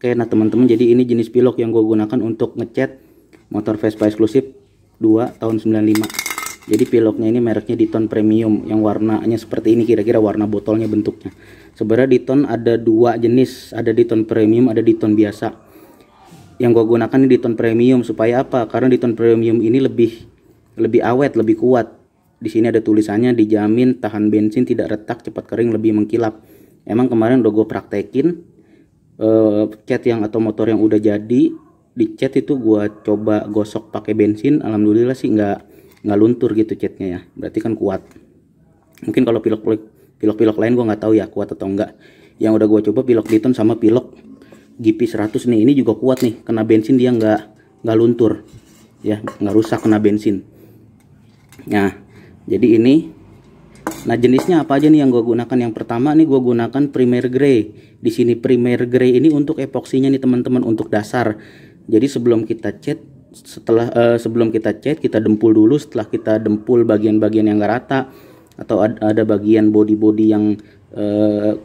Oke, nah teman-teman, jadi ini jenis pilok yang gue gunakan untuk ngecat motor Vespa eksklusif 2 tahun 95. Jadi piloknya ini mereknya Diton Premium yang warnanya seperti ini, kira-kira warna botolnya bentuknya. Sebenarnya Diton ada dua jenis, ada Diton Premium, ada Diton biasa. Yang gue gunakan ini Diton Premium, supaya apa? Karena Diton Premium ini lebih awet, lebih kuat. Di sini ada tulisannya dijamin tahan bensin, tidak retak, cepat kering, lebih mengkilap. Emang kemarin udah gue praktekin cat yang atau motor yang udah jadi dicat itu, gua coba gosok pakai bensin, alhamdulillah sih nggak luntur gitu catnya ya, berarti kan kuat. Mungkin kalau pilok lain gua nggak tahu ya kuat atau enggak. Yang udah gua coba pilok Diton sama pilok GP 100 nih, ini juga kuat nih, kena bensin dia nggak luntur ya, nggak rusak kena bensin. Nah jadi ini, nah jenisnya apa aja nih yang gue gunakan? Yang pertama nih gue gunakan Primer Grey. Di sini Primer Grey ini untuk epoksinya nih teman-teman, untuk dasar. Jadi sebelum kita cat, sebelum kita cat kita dempul dulu. Setelah kita dempul bagian-bagian yang gak rata atau ada bagian body-body yang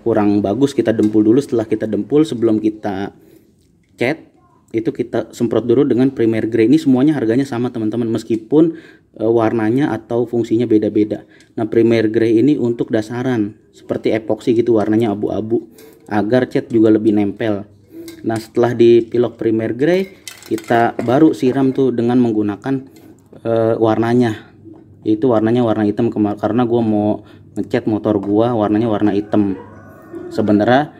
kurang bagus, kita dempul dulu. Setelah kita dempul, sebelum kita cat itu kita semprot dulu dengan Primer Grey. Ini semuanya harganya sama teman-teman, meskipun warnanya atau fungsinya beda-beda. Nah Primer Grey ini untuk dasaran seperti epoksi gitu, warnanya abu-abu agar cat juga lebih nempel. Nah setelah dipilok Primer Grey, kita baru siram tuh dengan menggunakan warnanya, yaitu warnanya warna hitam, karena gua mau ngecat motor gua warnanya warna hitam sebenarnya,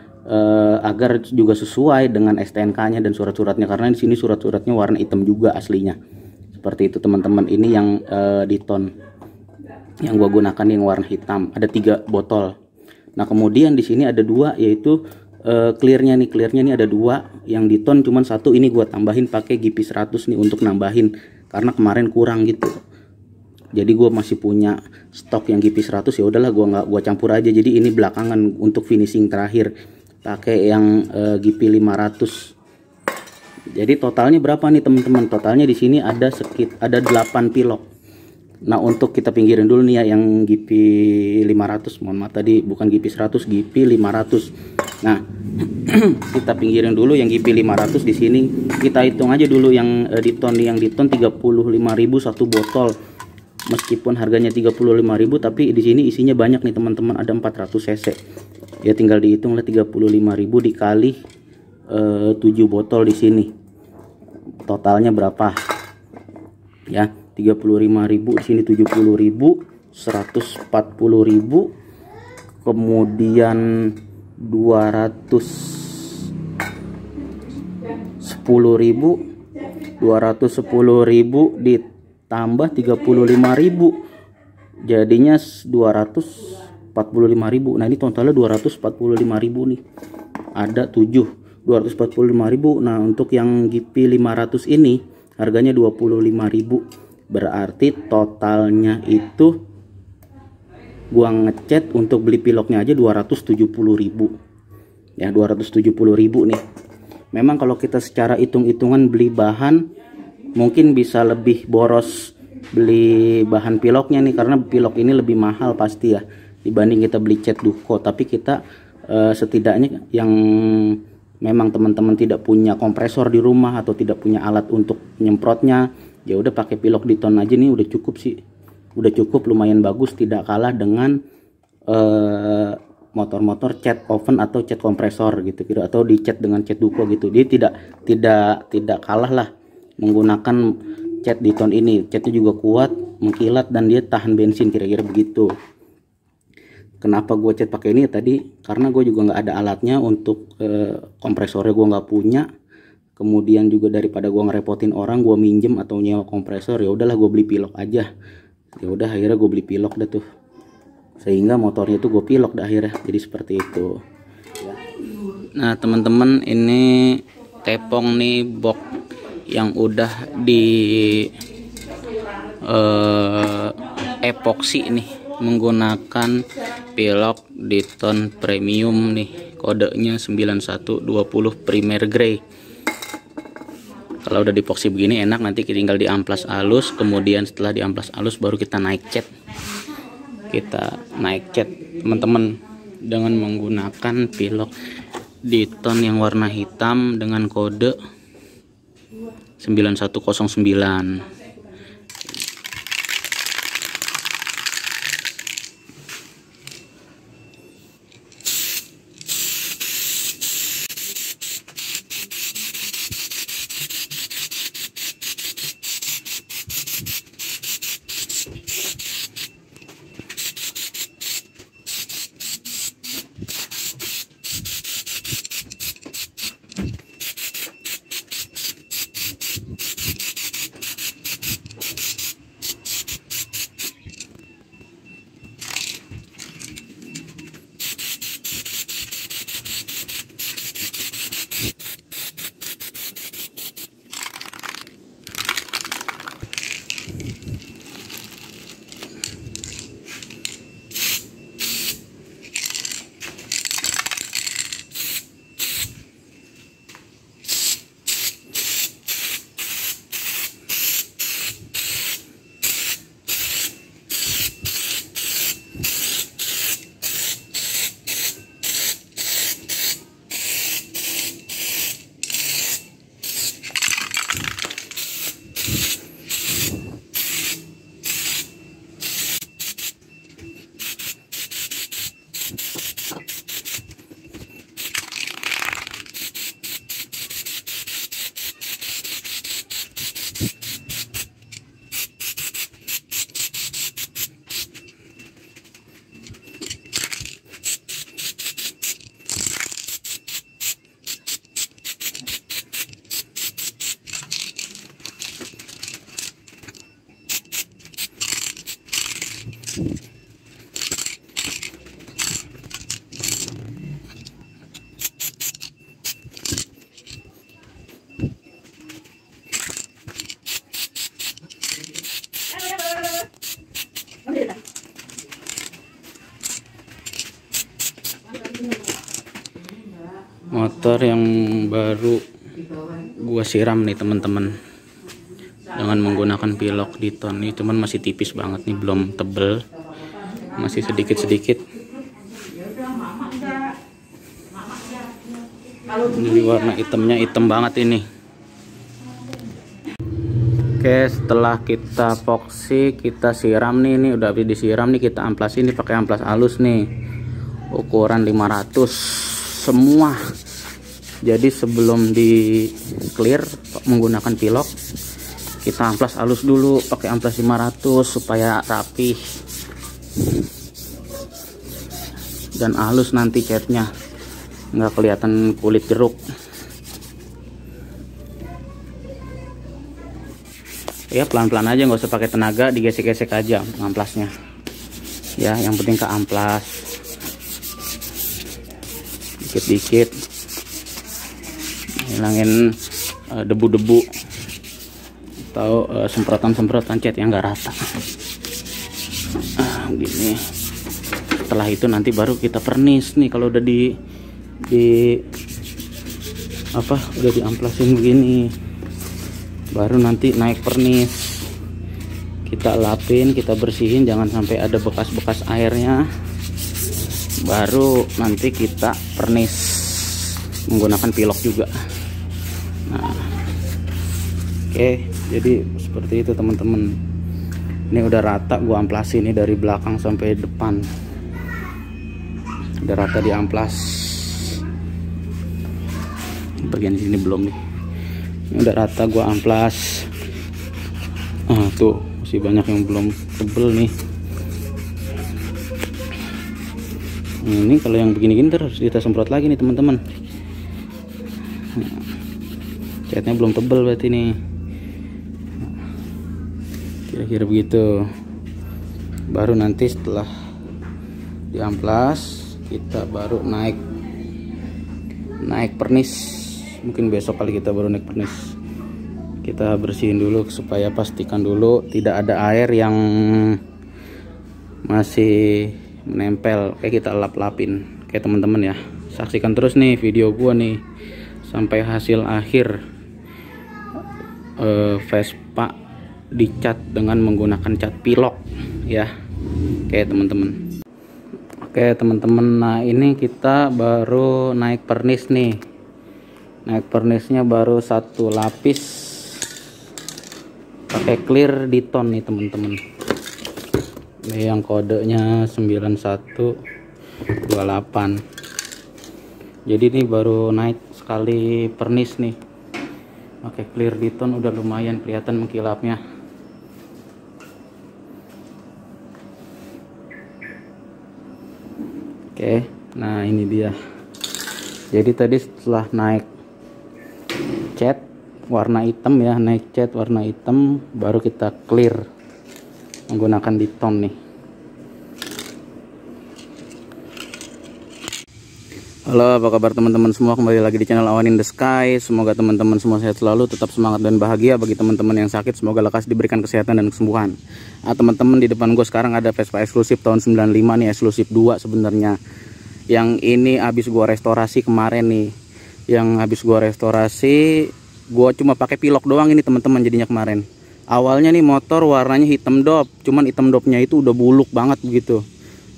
agar juga sesuai dengan STNK-nya dan surat-suratnya, karena di sini surat-suratnya warna hitam juga aslinya. Seperti itu teman-teman. Ini yang Diton yang gua gunakan yang warna hitam, ada 3 botol. Nah kemudian di sini ada 2, yaitu clearnya nih, nih ada 2. Yang Diton cuman 1, ini gua tambahin pakai GP 100 nih untuk nambahin, karena kemarin kurang gitu. Jadi gua masih punya stok yang GP 100, ya udahlah gua campur aja. Jadi ini belakangan untuk finishing terakhir pakai yang GP 500. Jadi totalnya berapa nih teman-teman? Totalnya di sini ada 8 pilok. Nah untuk kita pinggirin dulu nih ya yang GP 500, mohon maaf tadi bukan GP 100, GP 500. Nah kita pinggirin dulu yang GP 500. Di sini kita hitung aja dulu yang Diton 35.000 satu botol. Meskipun harganya 35.000, tapi di sini isinya banyak nih teman-teman, ada 400 cc. Ya tinggal dihitung lah, 35.000 dikali 7 botol di sini. Totalnya berapa? Ya, 35.000 di sini 70.000, 140.000, kemudian 210.000 ditambah 35.000, jadinya 245.000. Nah ini totalnya 245.000 nih, ada 245.000. Nah untuk yang GP 500 ini harganya 25.000, berarti totalnya itu gua ngecat untuk beli piloknya aja 270.000 ya, 270.000 nih. Memang kalau kita secara hitung-hitungan beli bahan mungkin bisa lebih boros beli bahan piloknya nih, karena pilok ini lebih mahal pasti ya dibanding kita beli cat Duko. Tapi kita setidaknya yang memang teman-teman tidak punya kompresor di rumah atau tidak punya alat untuk nyemprotnya, ya udah pakai pilok Diton aja nih, udah cukup sih, udah cukup, lumayan bagus, tidak kalah dengan motor-motor cat oven atau cat kompresor gitu, atau dicat dengan cat Duko gitu. Dia tidak kalah lah menggunakan cat Diton ini. Catnya juga kuat, mengkilat, dan dia tahan bensin, kira-kira begitu. Kenapa gue cat pakai ini tadi? Karena gue juga nggak ada alatnya untuk kompresornya, gue nggak punya. Kemudian juga daripada gue ngerepotin orang, gue minjem atau nyewa kompresor, ya udahlah gue beli pilok aja. Ya udah akhirnya gue beli pilok dah tuh, sehingga motornya tuh gue pilok dah akhirnya. Jadi seperti itu. Nah teman-teman, ini tepong nih box yang udah di epoksi nih menggunakan pilok Diton Premium nih, kodenya 9120 Primer Grey. Kalau udah dipoksi begini enak, nanti tinggal diamplas halus. Kemudian setelah diamplas halus baru kita naik cat. Kita naik cat teman-teman dengan menggunakan pilok Diton yang warna hitam dengan kode 9109. Motor yang baru gua siram nih teman-teman dengan menggunakan pilok Diton. Ini cuman masih tipis banget nih, belum tebel, masih sedikit-sedikit. Ini warna hitamnya hitam banget ini. Oke, setelah kita epoxy, kita siram nih, ini udah habis disiram nih, kita amplas ini pakai amplas halus nih, ukuran 500 semua. Jadi sebelum di clear menggunakan pilok, kita amplas halus dulu pakai amplas 500 supaya rapi dan halus, nanti catnya nggak kelihatan kulit jeruk. Ya pelan-pelan aja, nggak usah pakai tenaga, digesek-gesek aja amplasnya ya, yang penting ke amplas dikit-dikit, hilangin debu-debu atau semprotan-semprotan cat yang nggak rata. Gini. Setelah itu nanti baru kita vernis nih, kalau udah udah diamplasin begini, baru nanti naik vernis, kita lapin, kita bersihin, jangan sampai ada bekas-bekas airnya, baru nanti kita vernis menggunakan pilok juga. Nah, oke, jadi seperti itu teman-teman. Ini udah rata gua amplasin ini dari belakang sampai depan, udah rata diamplas. Bagian sini belum nih, ini udah rata gua amplas. Tuh masih banyak yang belum tebel nih. Ini kalau yang begini-gini terus kita semprot lagi nih teman-teman. Catnya belum tebel berarti nih, kira-kira begitu. Baru nanti setelah diamplas kita baru naik pernis. Mungkin besok kali kita baru naik pernis. Kita bersihin dulu supaya pastikan dulu tidak ada air yang masih menempel. Kayak kita lap-lapin kayak teman-teman ya. Saksikan terus nih video gua nih sampai hasil akhir Vespa dicat dengan menggunakan cat pilok ya, kayak teman-teman. Oke teman-teman, nah ini kita baru naik pernis nih. Naik pernisnya baru 1 lapis pakai clear Diton nih teman-teman. Ini yang kodenya 9128. Jadi ini baru naik sekali pernis nih. Pakai clear Diton udah lumayan kelihatan mengkilapnya. Oke, nah ini dia. Jadi tadi setelah naik cat warna hitam ya, naik cat warna hitam, baru kita clear menggunakan Diton nih. Halo, apa kabar teman-teman semua? Kembali lagi di channel Awan in the Sky. Semoga teman-teman semua sehat selalu, tetap semangat dan bahagia. Bagi teman-teman yang sakit, semoga lekas diberikan kesehatan dan kesembuhan. Nah, teman-teman, di depan gue sekarang ada Vespa eksklusif tahun 95 nih, eksklusif 2 sebenarnya. Yang ini habis gue restorasi kemarin nih. Yang habis gue restorasi, gue cuma pakai pilok doang ini teman-teman jadinya kemarin. Awalnya nih motor warnanya hitam dop, cuman hitam dopnya itu udah buluk banget begitu.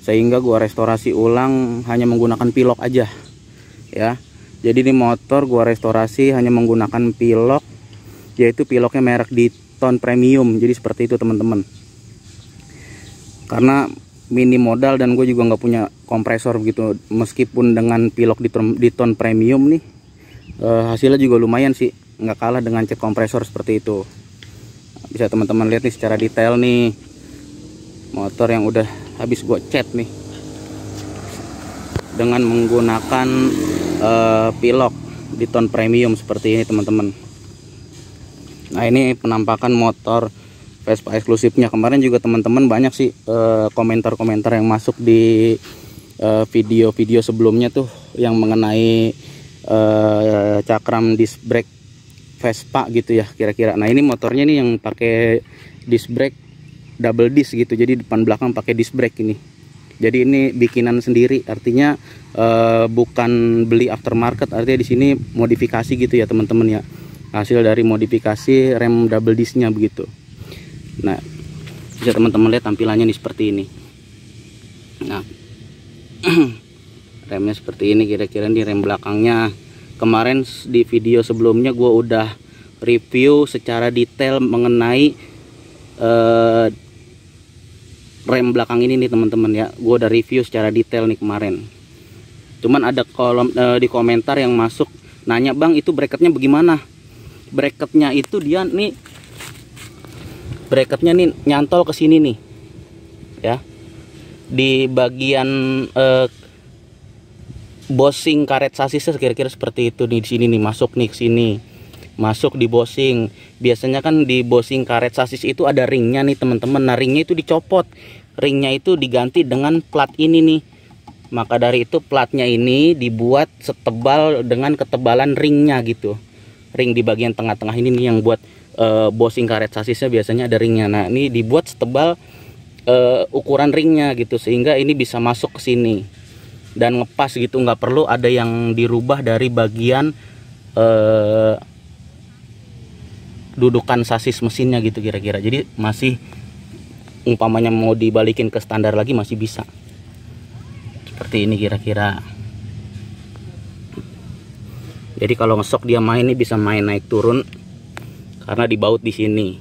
Sehingga gua restorasi ulang hanya menggunakan pilok aja ya. Jadi ini motor gua restorasi hanya menggunakan pilok, yaitu piloknya merek Diton Premium. Jadi seperti itu teman-teman. Karena mini modal dan gue juga nggak punya kompresor begitu. Meskipun dengan pilok Diton Premium nih, hasilnya juga lumayan sih, nggak kalah dengan cat kompresor seperti itu. Bisa teman-teman lihat nih secara detail nih motor yang udah habis gue cat nih dengan menggunakan pilok Diton Premium seperti ini teman-teman. Nah ini penampakan motor Vespa eksklusifnya. Kemarin juga teman-teman banyak sih komentar-komentar yang masuk di video-video sebelumnya tuh yang mengenai cakram disc brake Vespa gitu ya kira-kira. Nah ini motornya nih yang pakai disc brake double disc gitu, jadi depan belakang pakai disc brake ini. Jadi ini bikinan sendiri, artinya bukan beli aftermarket, artinya di sini modifikasi gitu ya teman-teman ya, hasil dari modifikasi rem double discnya begitu. Nah bisa teman-teman lihat tampilannya nih seperti ini. Nah remnya seperti ini kira-kira di rem belakangnya. Kemarin di video sebelumnya gue udah review secara detail mengenai rem belakang ini nih teman-teman ya. Gue udah review secara detail nih kemarin. Cuman ada kolom di komentar yang masuk nanya, bang itu bracketnya bagaimana? Bracketnya itu dia nih, bracketnya nih nyantol ke sini nih ya, di bagian bosing karet sasisnya kira-kira seperti itu nih. Di sini nih masuk nih ke sini, masuk di bosing. Biasanya kan di bosing karet sasis itu ada ringnya nih teman-teman. Nah ringnya itu dicopot, ringnya itu diganti dengan plat ini nih. Maka dari itu platnya ini dibuat setebal dengan ketebalan ringnya gitu. Ring di bagian tengah-tengah ini nih yang buat bosing karet sasisnya biasanya ada ringnya. Nah ini dibuat setebal ukuran ringnya gitu, sehingga ini bisa masuk ke sini dan ngepas gitu, nggak perlu ada yang dirubah dari bagian dudukan sasis mesinnya gitu kira-kira. Jadi masih umpamanya mau dibalikin ke standar lagi masih bisa seperti ini kira-kira. Jadi kalau ngesok dia main nih bisa main naik turun karena dibaut di sini.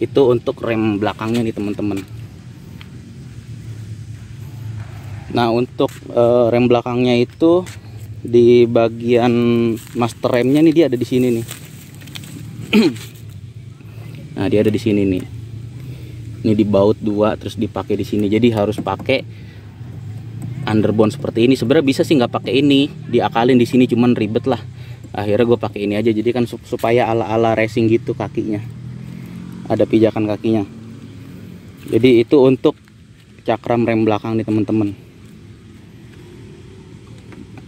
Itu untuk rem belakangnya nih teman-teman. Nah untuk rem belakangnya itu di bagian master remnya nih dia ada di sini nih. Nah dia ada di sini nih. Ini dibaut dua terus dipakai di sini. Jadi harus pakai underbone seperti ini. Sebenarnya bisa sih nggak pakai ini, diakalin di sini, cuman ribet lah. Akhirnya gue pakai ini aja. Jadi kan supaya ala-ala racing gitu kakinya, ada pijakan kakinya. Jadi itu untuk cakram rem belakang nih teman-teman.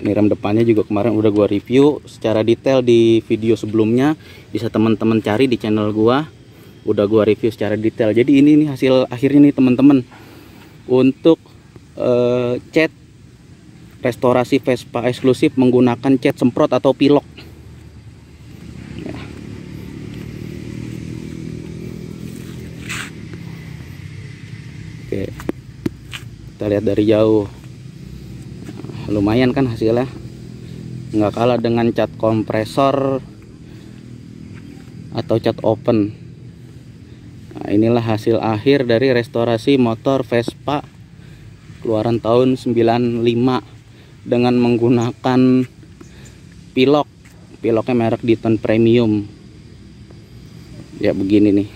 Ini rem depannya juga kemarin udah gua review secara detail di video sebelumnya, bisa teman-teman cari di channel gua, udah gua review secara detail. Jadi ini nih hasil akhirnya nih teman-teman untuk cat restorasi Vespa eksklusif menggunakan cat semprot atau pilok ya. Oke, kita lihat dari jauh. Lumayan kan hasilnya, nggak kalah dengan cat kompresor atau cat open. Nah, inilah hasil akhir dari restorasi motor Vespa keluaran tahun 95 dengan menggunakan piloknya merek Diton Premium. Ya begini nih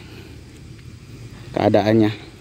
keadaannya.